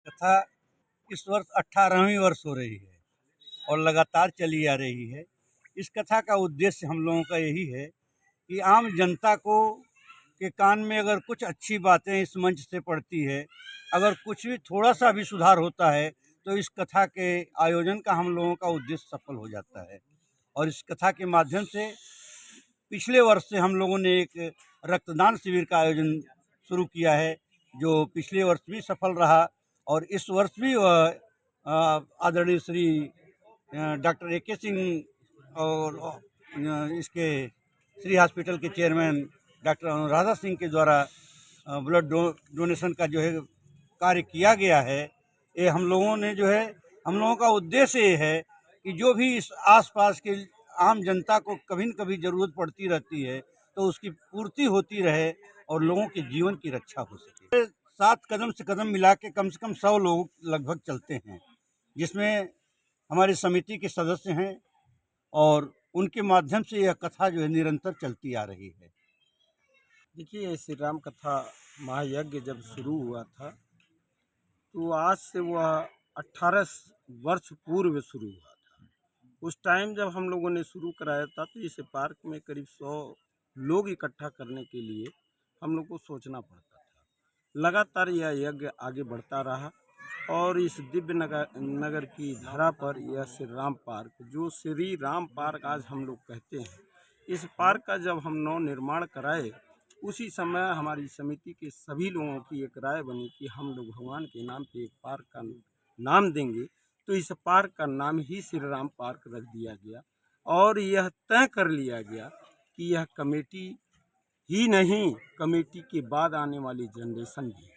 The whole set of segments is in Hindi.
कथा इस वर्ष 18वीं वर्ष हो रही है और लगातार चली आ रही है। इस कथा का उद्देश्य हम लोगों का यही है कि आम जनता को के कान में अगर कुछ अच्छी बातें इस मंच से पड़ती है, अगर कुछ भी थोड़ा सा भी सुधार होता है, तो इस कथा के आयोजन का हम लोगों का उद्देश्य सफल हो जाता है। और इस कथा के माध्यम से पिछले वर्ष से हम लोगों ने एक रक्तदान शिविर का आयोजन शुरू किया है, जो पिछले वर्ष भी सफल रहा और इस वर्ष भी आदरणीय श्री डॉक्टर ए.के. सिंह और इसके श्री हॉस्पिटल के चेयरमैन डॉक्टर अनुराधा सिंह के द्वारा ब्लड डोनेशन का जो है कार्य किया गया है। ये हम लोगों ने जो है, हम लोगों का उद्देश्य ये है कि जो भी इस आसपास के आम जनता को कभी न कभी ज़रूरत पड़ती रहती है, तो उसकी पूर्ति होती रहे और लोगों के जीवन की रक्षा हो सके। 7 कदम से कदम मिला के कम से कम 100 लोग लगभग चलते हैं, जिसमें हमारी समिति के सदस्य हैं और उनके माध्यम से यह कथा जो है निरंतर चलती आ रही है। देखिए, श्री राम कथा महायज्ञ जब शुरू हुआ था तो आज से वह 18 वर्ष पूर्व शुरू हुआ था। उस टाइम जब हम लोगों ने शुरू कराया था तो इस पार्क में करीब 100 लोग इकट्ठा करने के लिए हम लोग को सोचना पड़ता था। लगातार यह यज्ञ आगे बढ़ता रहा और इस दिव्य नगर की धरा पर यह श्री राम पार्क, जो श्री राम पार्क आज हम लोग कहते हैं, इस पार्क का जब हम नव निर्माण कराए उसी समय हमारी समिति के सभी लोगों की एक राय बनी कि हम लोग भगवान के नाम पे एक पार्क का नाम देंगे। तो इस पार्क का नाम ही श्री राम पार्क रख दिया गया और यह तय कर लिया गया कि यह कमेटी ही नहीं, कमेटी के बाद आने वाली जनरेशन भी,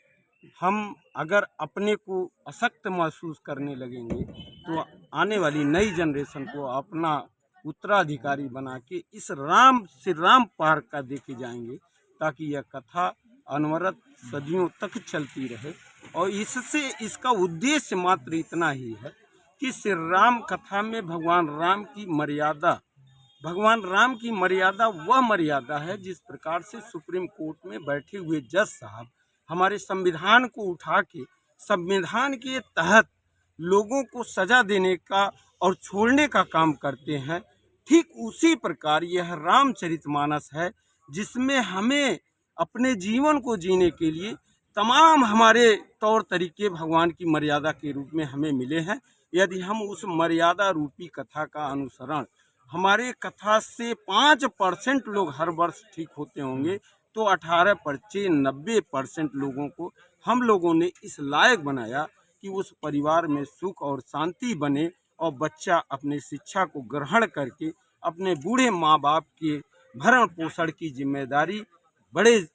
हम अगर अपने को अशक्त महसूस करने लगेंगे तो आने वाली नई जनरेशन को अपना उत्तराधिकारी बना के इस श्री राम पार्क का देके जाएंगे, ताकि यह कथा अनवरत सदियों तक चलती रहे। और इससे इसका उद्देश्य मात्र इतना ही है कि श्री राम कथा में भगवान राम की मर्यादा वह मर्यादा है जिस प्रकार से सुप्रीम कोर्ट में बैठे हुए जज साहब हमारे संविधान को उठा के संविधान के तहत लोगों को सजा देने का और छोड़ने का काम करते हैं, ठीक उसी प्रकार यह रामचरितमानस है जिसमें हमें अपने जीवन को जीने के लिए तमाम हमारे तौर तरीके भगवान की मर्यादा के रूप में हमें मिले हैं। यदि हम उस मर्यादा रूपी कथा का अनुसरण, हमारे कथा से 5% लोग हर वर्ष ठीक होते होंगे तो 90% लोगों को हम लोगों ने इस लायक बनाया कि उस परिवार में सुख और शांति बने और बच्चा अपने शिक्षा को ग्रहण करके अपने बूढ़े माँ बाप के भरण पोषण की जिम्मेदारी बड़े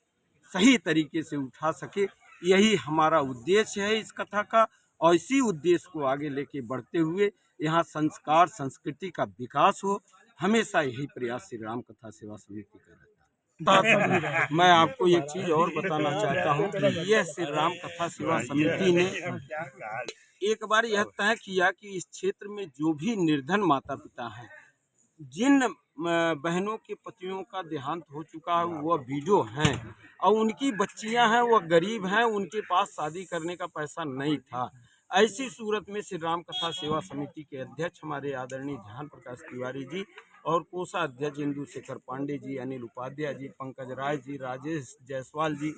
सही तरीके से उठा सके। यही हमारा उद्देश्य है इस कथा का और इसी उद्देश्य को आगे लेके बढ़ते हुए यहाँ संस्कार संस्कृति का विकास हो, हमेशा यही प्रयास श्री राम कथा सेवा समिति का रहता है। मैं आपको एक चीज़ और बताना चाहता हूँ कि यह श्री राम कथा सेवा समिति ने एक बार यह तय किया कि इस क्षेत्र में जो भी निर्धन माता पिता हैं, जिन बहनों के पतियों का देहांत हो चुका है, वह विडो हैं और उनकी बच्चियां हैं, वह गरीब हैं, उनके पास शादी करने का पैसा नहीं था, ऐसी सूरत में श्री राम कथा सेवा समिति के अध्यक्ष हमारे आदरणीय ध्यान प्रकाश तिवारी जी और कोषाध्यक्ष इंदु शेखर पांडे जी, अनिल उपाध्याय जी, पंकज राय जी, राजेश जायसवाल जी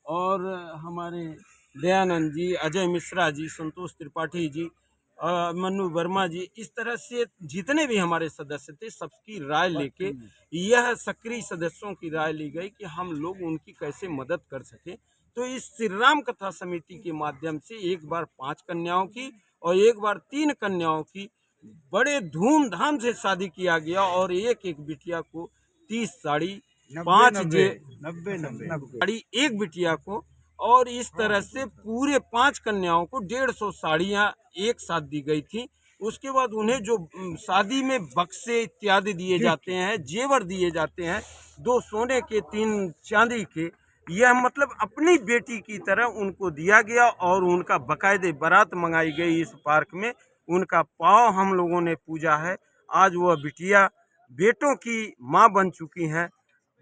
और हमारे दयानंद जी, अजय मिश्रा जी, संतोष त्रिपाठी जी, मनु वर्मा जी, इस तरह से जितने भी हमारे सदस्य थे सबकी राय लेके यह सक्रिय सदस्यों की राय ली गई कि हम लोग उनकी कैसे मदद कर सकें। तो इस श्री राम कथा समिति के माध्यम से एक बार 5 कन्याओं की और एक बार 3 कन्याओं की बड़े धूमधाम से शादी किया गया और एक बिटिया को 30 साड़ी, 5 साड़ी एक बिटिया को, और इस तरह से पूरे 5 कन्याओं को 150 साड़ियाँ एक साथ दी गई थी। उसके बाद उन्हें जो शादी में बक्से इत्यादि दिए जाते हैं, जेवर दिए जाते हैं, 2 सोने के 3 चांदी के, यह मतलब अपनी बेटी की तरह उनको दिया गया और उनका बाकायदे बारात मंगाई गई इस पार्क में, उनका पाँव हम लोगों ने पूजा है। आज वह बिटिया बेटों की माँ बन चुकी हैं।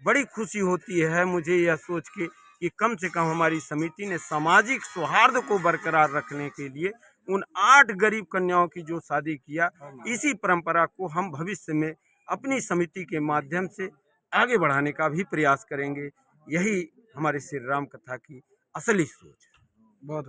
बड़ी खुशी होती है मुझे यह सोच के कि कम से कम हमारी समिति ने सामाजिक सौहार्द को बरकरार रखने के लिए उन 8 गरीब कन्याओं की जो शादी किया, इसी परंपरा को हम भविष्य में अपनी समिति के माध्यम से आगे बढ़ाने का भी प्रयास करेंगे। यही हमारे श्री राम कथा की असली सोच है। बहुत